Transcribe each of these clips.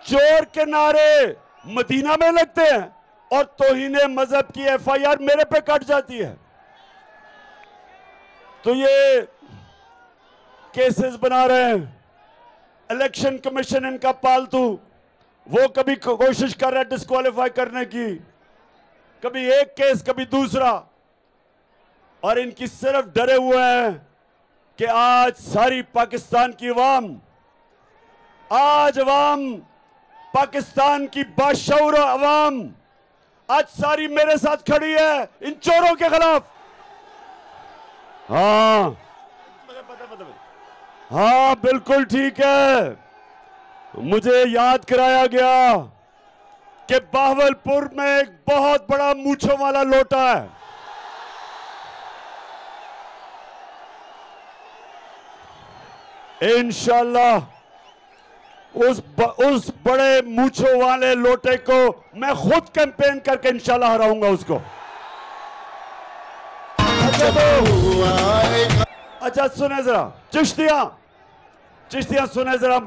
चोर के नारे मदीना में लगते हैं और तौहीने मजहब की एफआईआर मेरे पे कट जाती है। तो ये केसेस बना रहे हैं, इलेक्शन कमीशन इनका पालतू, वो कभी कोशिश कर रहा है डिस्क्वालीफाई करने की, कभी एक केस कभी दूसरा, और इनकी सिर्फ डरे हुए हैं कि आज सारी पाकिस्तान की अवाम, आज अवाम पाकिस्तान की बाशऊर अवाम आज सारी मेरे साथ खड़ी है इन चोरों के खिलाफ। हाँ हाँ बिल्कुल ठीक है। मुझे याद कराया गया कि बावलपुर में एक बहुत बड़ा मूंछों वाला लोटा है। इंशाल्लाह उस बड़े मूंछों वाले लोटे को मैं खुद कैंपेन करके इंशाल्लाह हराऊंगा उसको। अच्छा सुने जरा चिश्तियां सुने जरा,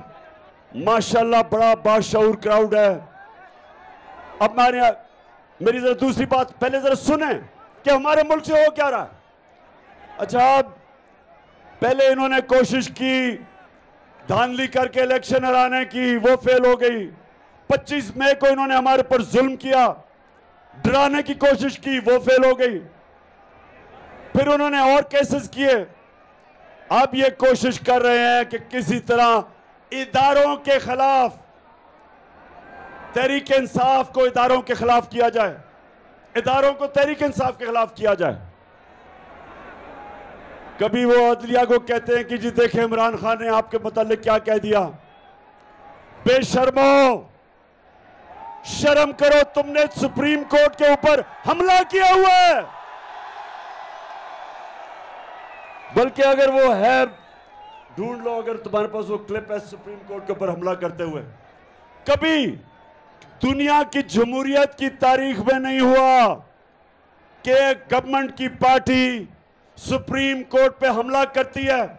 माशाल्लाह बड़ा बाशऊर क्राउड है। अब मेरी जरा दूसरी बात पहले जरा सुने कि हमारे मुल्क से हो क्या रहा है। अच्छा पहले इन्होंने कोशिश की धांधली करके इलेक्शन हराने की, वो फेल हो गई। 25 मई को इन्होंने हमारे पर जुल्म किया, डराने की कोशिश की, वो फेल हो गई। फिर उन्होंने और केसेस किए। अब ये कोशिश कर रहे हैं कि किसी तरह इदारों के खिलाफ, तहरीक इंसाफ को इदारों के खिलाफ किया जाए, इदारों को तहरीक इंसाफ के खिलाफ किया जाए। कभी वो अदलिया को कहते हैं कि जी देखें इमरान खान ने आपके मुतालिक क्या कह दिया। बेशर्मो, शर्म करो, तुमने सुप्रीम कोर्ट के ऊपर हमला किया हुआ है। बल्कि अगर वो है ढूंढ लो, अगर तुम्हारे पास वो क्लिप है सुप्रीम कोर्ट के ऊपर हमला करते हुए। कभी दुनिया की जमहूरियत की तारीख में नहीं हुआ कि गवर्नमेंट की पार्टी सुप्रीम कोर्ट पे हमला करती है,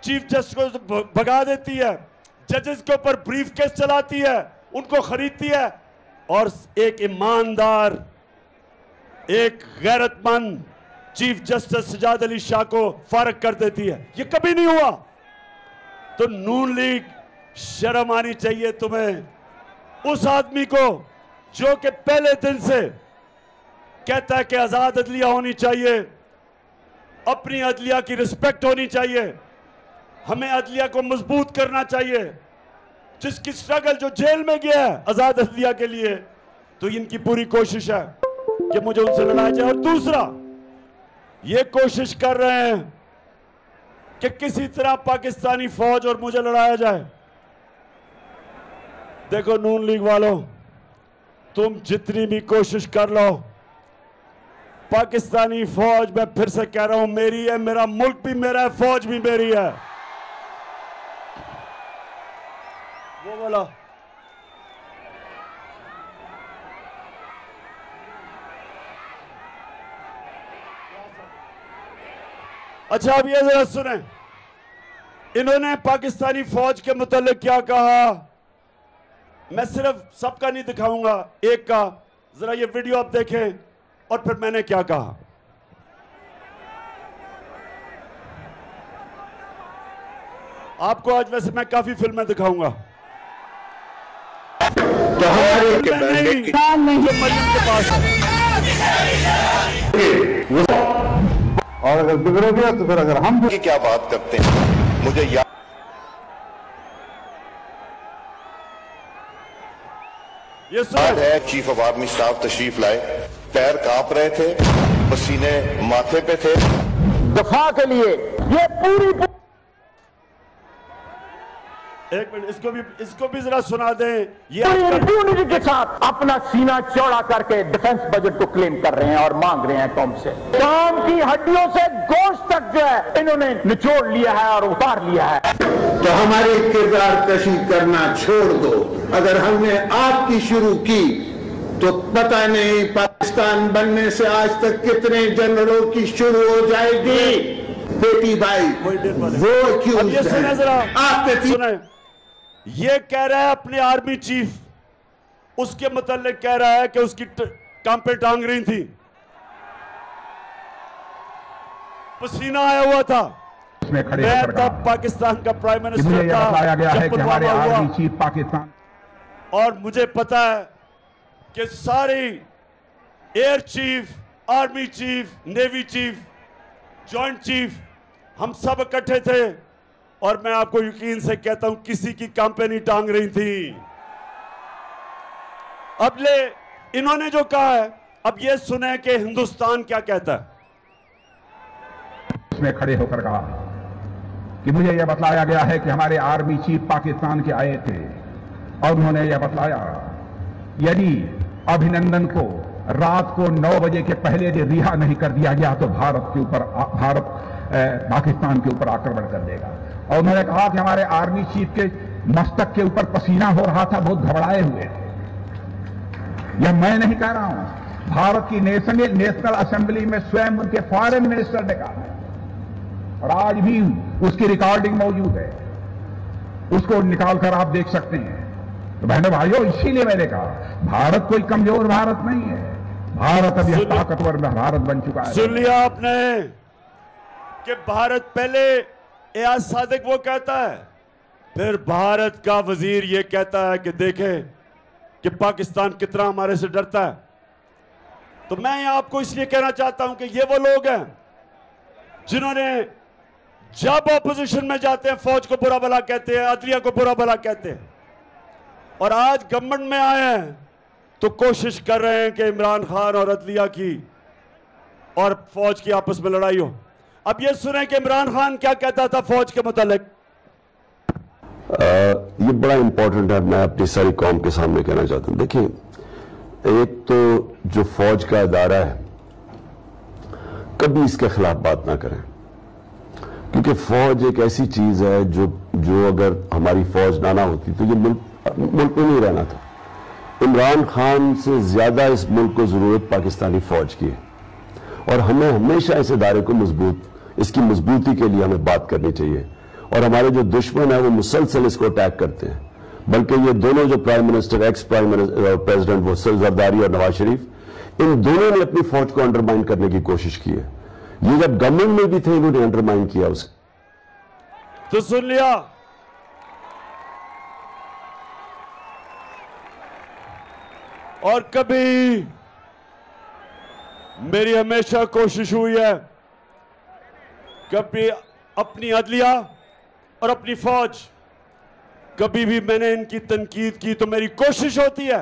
चीफ जस्टिस को भगा देती है, जजेस के ऊपर ब्रीफ केस चलाती है, उनको खरीदती है और एक ईमानदार, एक गैरतमंद चीफ जस्टिस सजाद अली शाह को फारग कर देती है। ये कभी नहीं हुआ। तो नून लीग, शर्म आनी चाहिए तुम्हें उस आदमी को जो कि पहले दिन से कहता है कि आजाद अदलिया होनी चाहिए, अपनी अदलिया की रिस्पेक्ट होनी चाहिए, हमें अदलिया को मजबूत करना चाहिए, जिसकी स्ट्रगल जो जेल में गया है आजाद अदलिया के लिए। तो इनकी पूरी कोशिश है कि मुझे उनसे लड़ाया जाए। और दूसरा ये कोशिश कर रहे हैं कि किसी तरह पाकिस्तानी फौज और मुझे लड़ाया जाए। देखो नून लीग वालों, तुम जितनी भी कोशिश कर लो, पाकिस्तानी फौज, मैं फिर से कह रहा हूं, मेरी है, मेरा मुल्क भी मेरा है, फौज भी मेरी है। वो बोला अच्छा अब ये जरा सुने, इन्होंने पाकिस्तानी फौज के मुतालिक क्या कहा। मैं सिर्फ सबका नहीं दिखाऊंगा, एक का जरा ये वीडियो आप देखें और फिर मैंने क्या कहा। आपको आज वैसे मैं काफी फिल्में दिखाऊंगा। तो हमारे के मरियम के पास है। और अगर बिगड़ोगे तो फिर अगर हम की क्या बात करते हैं, मुझे याद है चीफ ऑफ आर्मी स्टाफ तशरीफ लाए, पैर कांप रहे थे, पसीने माथे पे थे। दफा के लिए ये पूरी एक मिनट, इसको भी जरा सुना दें। ये यूनिटी के साथ अपना सीना चौड़ा करके डिफेंस बजट को क्लेम कर रहे हैं और मांग रहे हैं कौम से। कौम की हड्डियों से गोश्त तक जो है इन्होंने निचोड़ लिया है और उतार लिया है। तो हमारी किरदार कशी करना छोड़ दो। अगर हमने आपकी शुरू की तो पता नहीं पाकिस्तान बनने से आज तक कितने जनरलों की शुरू हो जाएगी। बेटी भाई वो क्यों आपने ये कह रहा है अपने आर्मी चीफ, उसके मतलब कह रहा है कि उसकी काम पे टांग रही थी, पसीना आया हुआ था। मैं तब पाकिस्तान का प्राइम मिनिस्टर था बताया गया है कि हमारे आर्मी हुआ, चीफ पाकिस्तान, और मुझे पता है कि सारी air chief, army chief, navy chief, joint chief, हम सब इकट्ठे थे, और मैं आपको यकीन से कहता हूं किसी की कंपनी टांग रही थी। अब ले इन्होंने जो कहा है, अब ये सुने कि हिंदुस्तान क्या कहता है। इसमें खड़े होकर कहा कि मुझे यह बतलाया गया है कि हमारे आर्मी चीफ पाकिस्तान के आए थे और उन्होंने यह बतलाया यदि अभिनंदन को रात को 9 बजे के पहले रिहा नहीं कर दिया गया तो भारत पाकिस्तान के ऊपर आक्रमण कर देगा। और उन्होंने कहा कि हमारे आर्मी चीफ के मस्तक के ऊपर पसीना हो रहा था, बहुत घबराए हुए थे। यह मैं नहीं कह रहा हूं, भारत की नेशनल असेंबली में स्वयं उनके फॉरेन मिनिस्टर ने कहा, और आज भी उसकी रिकॉर्डिंग मौजूद है, उसको निकालकर आप देख सकते हैं। तो बहनों भाइयों, इसीलिए मैंने कहा भारत कोई कमजोर भारत नहीं है, भारत अब यह ताकतवर भारत बन चुका है। सुन लिया आपने कि भारत पहले एयाज सादिक वो कहता है, फिर भारत का वजीर ये कहता है कि देखें कि पाकिस्तान कितना हमारे से डरता है। तो मैं यहां आपको इसलिए कहना चाहता हूं कि ये वो लोग हैं जिन्होंने जब ऑपोजिशन में जाते हैं फौज को बुरा भला कहते हैं, अदलिया को बुरा भला कहते हैं, और आज गवर्नमेंट में आए हैं तो कोशिश कर रहे हैं कि इमरान खान और अदलिया की और फौज की आपस में लड़ाई हो। अब ये सुने कि इमरान खान क्या कहता था फौज के मुतालिक। ये बड़ा इंपॉर्टेंट है, मैं अपनी सारी कौम के सामने कहना चाहता हूं। देखिए, एक तो जो फौज का इदारा है कभी इसके खिलाफ बात ना करें, क्योंकि फौज एक ऐसी चीज है जो अगर हमारी फौज ना होती तो ये मुल्क में नहीं रहना था। इमरान खान से ज्यादा इस मुल्क को जरूरत पाकिस्तानी फौज की है, और हमें हमेशा इस इदारे को इसकी मजबूती के लिए हमें बात करनी चाहिए। और हमारे जो दुश्मन है वो मुसलसल इसको अटैक करते हैं, बल्कि ये दोनों जो prime minister, ex prime president वो जरदारी और नवाज शरीफ, इन दोनों ने अपनी फौज को अंडरमाइन करने की कोशिश की है। ये जब गवर्नमेंट में भी थे इन्होंने अंडरमाइन किया उसे। तो सुन लिया, और कभी मेरी हमेशा कोशिश हुई है कभी अपनी अदलिया और अपनी फौज, कभी भी मैंने इनकी तनकीद की तो मेरी कोशिश होती है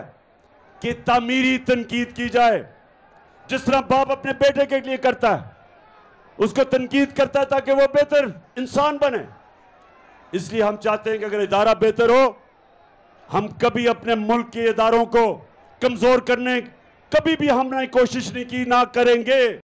कि तामीरी तनकीद की जाए, जिस तरह बाप अपने बेटे के लिए करता है, उसको तनकीद करता है ताकि वो बेहतर इंसान बने। इसलिए हम चाहते हैं कि अगर इदारा बेहतर हो, हम कभी अपने मुल्क के इदारों को कमजोर करने कभी भी हमने कोशिश नहीं की, ना करेंगे।